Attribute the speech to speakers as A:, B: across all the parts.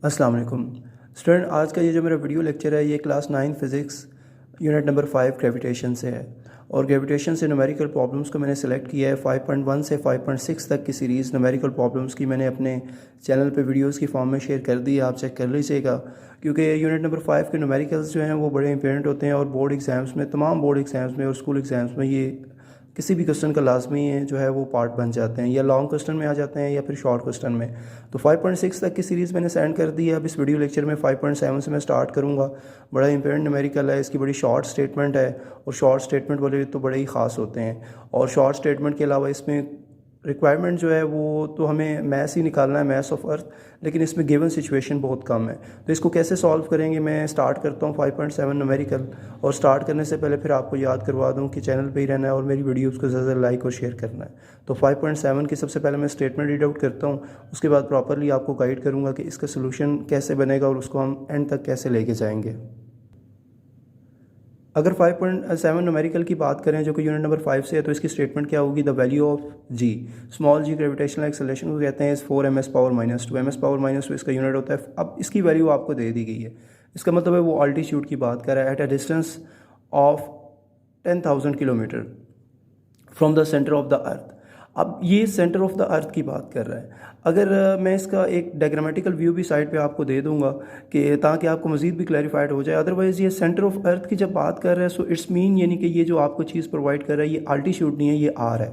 A: अस्सलाम वालेकुम स्टूडेंट। आज का ये जो मेरा वीडियो लेक्चर है ये class 9 physics unit number 5 gravitation से है। और ग्रेविटेशन से न्यूमेरिकल प्रॉब्लम्स को मैंने सेलेक्ट किया है 5.1 से 5.6 तक की सीरीज़ न्यूमेरिकल प्रॉब्लम्स की मैंने अपने चैनल पे वीडियोस की फॉर्म में शेयर कर दी है, आप चेक कर लीजिएगा। क्योंकि यूनिट नंबर 5 के न्यूमेरिकल्स जो हैं वो बड़े इंपॉर्टेंट होते हैं और बोर्ड एग्ज़ाम्स में, तमाम बोर्ड एग्ज़ाम्स में और स्कूल एग्ज़ाम्स में ये किसी भी क्वेश्चन का लाजमी है जो है वो पार्ट बन जाते हैं, या लॉन्ग क्वेश्चन में आ जाते हैं या फिर शॉर्ट क्वेश्चन में। तो 5.6 तक की सीरीज़ मैंने सेंड कर दी है। अब इस वीडियो लेक्चर में 5.7 से मैं स्टार्ट करूँगा। बड़ा इंपॉर्टेंट न्यूमेरिकल है, इसकी बड़ी शॉर्ट स्टेटमेंट है और शॉर्ट स्टेटमेंट वाले तो बड़े ही ख़ास होते हैं। और शॉर्ट स्टेटमेंट के अलावा इसमें रिक्वायरमेंट जो है वो तो हमें मैथ्स ही निकालना है, मैथ्स ऑफ अर्थ, लेकिन इसमें गिवन सिचुएशन बहुत कम है। तो इसको कैसे सॉल्व करेंगे, मैं स्टार्ट करता हूँ 5.7 न्यूमेरिकल। और स्टार्ट करने से पहले फिर आपको याद करवा दूँ कि चैनल पे ही रहना है और मेरी वीडियोस को ज़्यादा लाइक और शेयर करना है। तो 5.7 की सबसे पहले मैं स्टेटमेंट रीड आउट करता हूँ, उसके बाद प्रॉपरली आपको गाइड करूँगा कि इसका सोल्यूशन कैसे बनेगा और उसको हम एंड तक कैसे लेके जाएंगे। अगर 5.7 न्यूमेरिकल की बात करें जो कि यूनिट नंबर 5 से है, तो इसकी स्टेटमेंट क्या होगी? The value of G, small G gravitational acceleration को कहते हैं, इस 4 ms पावर -2। ms पावर -2 इसका यूनिट होता है। अब इसकी वैल्यू आपको दे दी गई है, इसका मतलब है वो अल्टीट्यूड की बात कर रहा है। At a distance of 10,000 kilometre from the centre of the earth. अब ये सेंटर ऑफ द अर्थ की बात कर रहा है। अगर मैं इसका एक डायग्रामेटिकल व्यू भी साइड पे आपको दे दूंगा कि ताकि आपको मज़ीद भी क्लैरिफाइड हो जाए। अदरवाइज़ ये सेंटर ऑफ अर्थ की जब बात कर रहा है सो इट्स मीन, यानी कि ये जो आपको चीज़ प्रोवाइड कर रहा है ये अल्टीट्यूड नहीं है, ये आर है,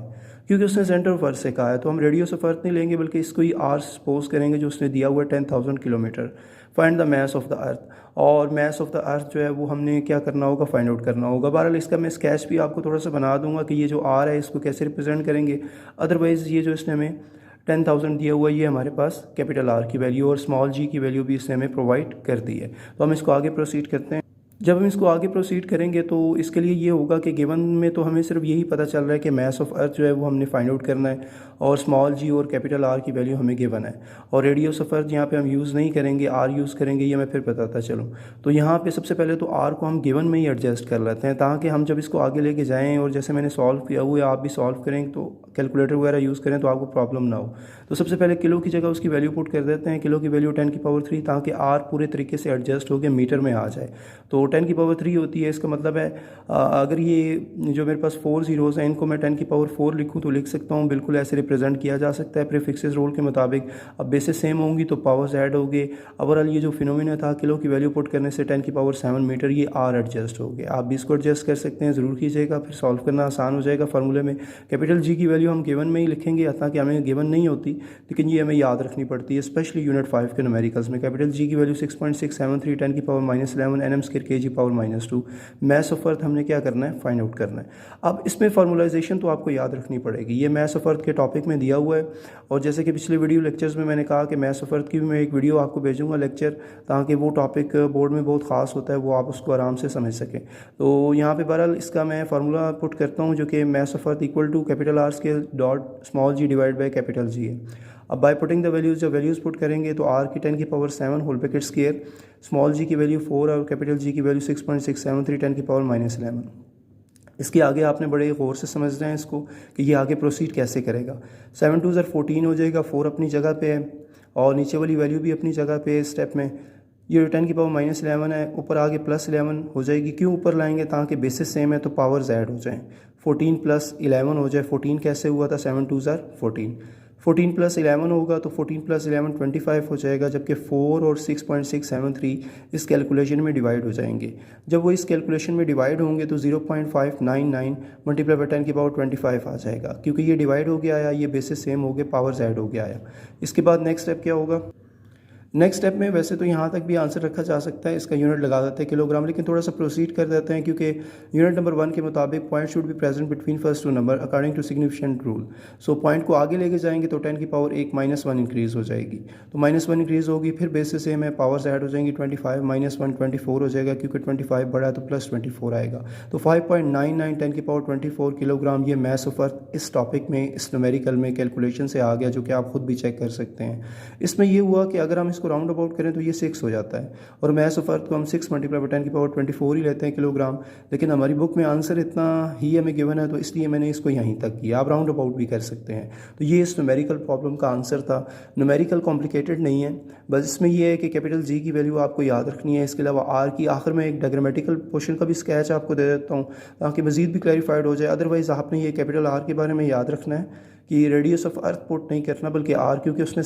A: क्योंकि उसने सेंटर ऑफ अर्थ से कहा है। तो हम रेडियस ऑफ अर्थ नहीं लेंगे बल्कि इसको ही आर सपोज करेंगे जो उसने दिया हुआ है 10,000 kilometre. Find the mass of the earth. और मास ऑफ द अर्थ जो है वो हमने क्या करना होगा, फाइंड आउट करना होगा। बहरहाल इसका मैं स्केच भी आपको थोड़ा सा बना दूंगा कि ये जो आर है इसको कैसे रिप्रेजेंट करेंगे। अदरवाइज़ ये जो इसने हमें 10,000 दिया हुआ है ये हमारे पास कैपिटल आर की वैल्यू और स्मॉल जी की वैल्यू भी इसने हमें प्रोवाइड कर दी है। तो हम इसको आगे प्रोसीड करते हैं। जब हम इसको आगे प्रोसीड करेंगे तो इसके लिए ये होगा कि गिवन में तो हमें सिर्फ यही पता चल रहा है कि मास ऑफ अर्थ जो है वो हमने फाइंड आउट करना है और स्मॉल जी और कैपिटल आर की वैल्यू हमें गिवन है। और रेडियस ऑफ अर्थ यहाँ पे हम यूज़ नहीं करेंगे, आर यूज़ करेंगे, ये मैं फिर बताता चलूँ। तो यहाँ पे सबसे पहले तो आर को हम गिवन में ही एडजस्ट कर लेते हैं ताकि हम जब इसको आगे लेके जाएँ और जैसे मैंने सॉल्व किया हुआ है आप भी सॉल्व करें तो कैलकुलेटर वगैरह यूज़ करें तो आपको प्रॉब्लम ना हो। तो सबसे पहले किलो की जगह उसकी वैल्यू पुट कर देते हैं, किलो की वैल्यू 10⁻³ ताकि आर पूरे तरीके से एडजस्ट होकर मीटर में आ जाए। तो 10⁻³ होती है, इसका मतलब है अगर ये जो मेरे पास 4 ज़ीरोज़ हैं इनको मैं 10⁻4 लिखूँ तो लिख सकता हूँ, बिल्कुल ऐसे रिप्रेजेंट किया जा सकता है प्रीफिक्सेस रूल के मुताबिक। अब बेसिस सेम होंगी तो पावर्स ऐड होंगे। ओवरऑल ये जो फिनोमिना था किलो की वैल्यू पुट करने से 10⁻7 मीटर ये आर एडजस्ट हो गया। आप भी इसको एडजस्ट कर सकते हैं, ज़रूर कीजिएगा, फिर सॉल्व करना आसान हो जाएगा। फार्मूले में कैपिटल जी की वैल्यू हम गिवन में ही लिखेंगे, हालांकि हमें गिवन नहीं होती लेकिन ये हमें याद रखनी पड़ती है, स्पेशली यूनिट 5 के न्यूमेरिकल्स में। कैपिटल जी की value 6.673 10⁻11 nm² kg power -2। Mass of अर्थ हमने क्या करना है, फाइंड आउट करना है। अब इसमें फार्मूलाइजेशन तो आपको याद रखनी पड़ेगी, ये मास ऑफ अर्थ के टॉपिक में दिया हुआ है। और जैसे कि पिछले वीडियो लेक्चर्स में मैंने कहा कि मास ऑफ अर्थ की भी मैं एक वीडियो आपको भेजूंगा लेक्चर, ताकि वो टॉपिक बोर्ड में बहुत ख़ास होता है, वो आप उसको आराम से समझ सकें। तो यहाँ पे बहरहाल इसका मैं फार्मूला पुट करता हूँ जो कि mass of earth equal to capital R scale dot small G divide by capital G है। अब बाय पुटिंग द वैल्यूज़, जब वैल्यूज़ पुट करेंगे तो आर की 10⁻7 whole bracket square, small G की वैल्यू 4 और कैपिटल जी की वैल्यू 6.673 10⁻11। इसके आगे आपने बड़े गौर से समझना है इसको कि ये आगे प्रोसीड कैसे करेगा। 7 2 14 हो जाएगा, 4 अपनी जगह पे है और नीचे वाली वैल्यू भी अपनी जगह पे है। स्टेप में ये 10⁻11 है, ऊपर आगे +11 हो जाएगी। क्यों ऊपर लाएंगे? ताकि बेसिस सेम है तो पावर्स ऐड हो जाएँ। 14 + 11 हो जाए। 14 कैसे हुआ था? 7 2 14। 14 + 11 होगा तो 14 + 11 25 हो जाएगा, जबकि 4 और 6.673 इस कैलकुलेशन में डिवाइड हो जाएंगे। जब वो इस कैलकुलेशन में डिवाइड होंगे तो 0.599 मल्टीप्लाई बाई 10⁻25 आ जाएगा, क्योंकि ये डिवाइड हो गया आया, ये बेसिस सेम हो गए, पावर्स ऐड हो गया आया। इसके बाद नेक्स्ट स्टेप क्या होगा? नेक्स्ट स्टेप में वैसे तो यहाँ तक भी आंसर रखा जा सकता है, इसका यूनिट लगा देते हैं किलोग्राम, लेकिन थोड़ा सा प्रोसीड कर देते हैं क्योंकि यूनिट नंबर 1 के मुताबिक point should be present between first two number according to significant rule. So point को आगे लेके जाएंगे तो 10⁻1 -1 इंक्रीज़ हो जाएगी, तो -1 इंक्रीज़ होगी, फिर बेसिस सेम है, पावर्स ऐड हो जाएंगी। 25 -1 24 हो जाएगा, क्योंकि 25 बड़ा है तो +24 आएगा। तो 5.99 10⁻24 किलोग्राम ये मास ऑफ अर्थ इस टॉपिक में, इस न्यूमेरिकल में कैलकुलेशन से आ गया, जो कि आप खुद भी चेक कर सकते हैं। इसमें ये हुआ कि अगर हम इसको राउंड अबाउट करें तो ये 6 हो जाता है, और मैस ऑफ अर्थ को हम 6 मल्टीप्लाई बाई 10⁻24 ही लेते हैं किलोग्राम, लेकिन हमारी बुक में आंसर इतना ही हमें गिवन है तो इसलिए मैंने इसको यहीं तक किया। आप राउंड अबाउट भी कर सकते हैं। तो ये इस न्यूमेरिकल प्रॉब्लम का आंसर था। न्यूमेरिकल कॉम्प्लिकेटेड नहीं है, बस इसमें यह है कि कैपिटल जी की वैल्यू आपको याद रखनी है। इसके अलावा आर की आखिर में एक डायग्रामेटिकल पोर्शन का भी स्केच आपको दे देता हूँ ताकि मज़ीद भी क्लैरिफाइड हो जाए। अदरवाइज़ आपने ये कैपिटल आर के बारे में याद रखना है कि रेडियस ऑफ अर्थ पुट नहीं करना, बल्कि आर, क्योंकि उसने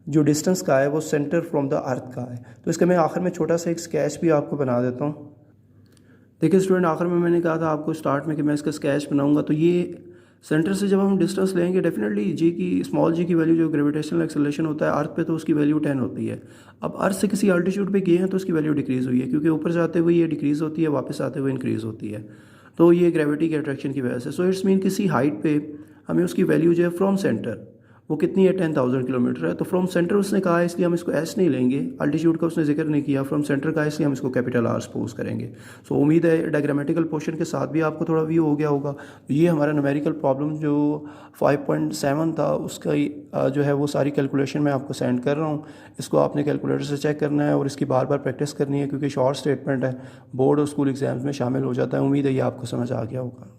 A: जो डिस्टेंस का है वो सेंटर फ्रॉम द अर्थ का है। तो इसका मैं आखिर में छोटा सा एक स्केच भी आपको बना देता हूँ। देखिए स्टूडेंट, आखिर में मैंने कहा था आपको स्टार्ट में कि मैं इसका स्केच बनाऊंगा, तो ये सेंटर से जब हम डिस्टेंस लेंगे डेफिनेटली जी की, स्मॉल जी की वैल्यू जो ग्रेविटेशनल एक्सेलरेशन होता है अर्थ पे, तो उसकी वैल्यू 10 होती है। अब अर्थ से किसी अल्टीट्यूड पे गए हैं तो उसकी वैल्यू डिक्रीज़ हुई है, क्योंकि ऊपर जाते हुए ये डिक्रीज़ होती है, वापस आते हुए इंक्रीज़ होती है। तो ये ग्रेविटी के अट्रैक्शन की वजह से। सो इट्स मीन किसी हाइट पे हमें उसकी वैल्यू जो है फ्रॉम सेंटर, वो कितनी है 10,000 किलोमीटर है, तो फ्रॉम सेंटर उसने कहा है इसलिए हम इसको एस नहीं लेंगे, अल्टीट्यूड का उसने जिक्र नहीं किया, फ्रॉम सेंटर का इसलिए हम इसको कैपिटल आर सपोज करेंगे। सो उम्मीद है डायग्रामेटिकल पोर्शन के साथ भी आपको थोड़ा व्यू हो गया होगा। ये हमारा न्यूमेरिकल प्रॉब्लम जो 5.7 था उसका जो है वो सारी कैलकुलेशन मैं आपको सेंड कर रहा हूँ। इसको आपने कैलकुलेटर से चेक करना है और इसकी बार बार प्रैक्टिस करनी है, क्योंकि शॉर्ट स्टेटमेंट है, बोर्ड और स्कूल एग्जाम्स में शामिल हो जाता है। उम्मीद है ये आपको समझ आ गया होगा।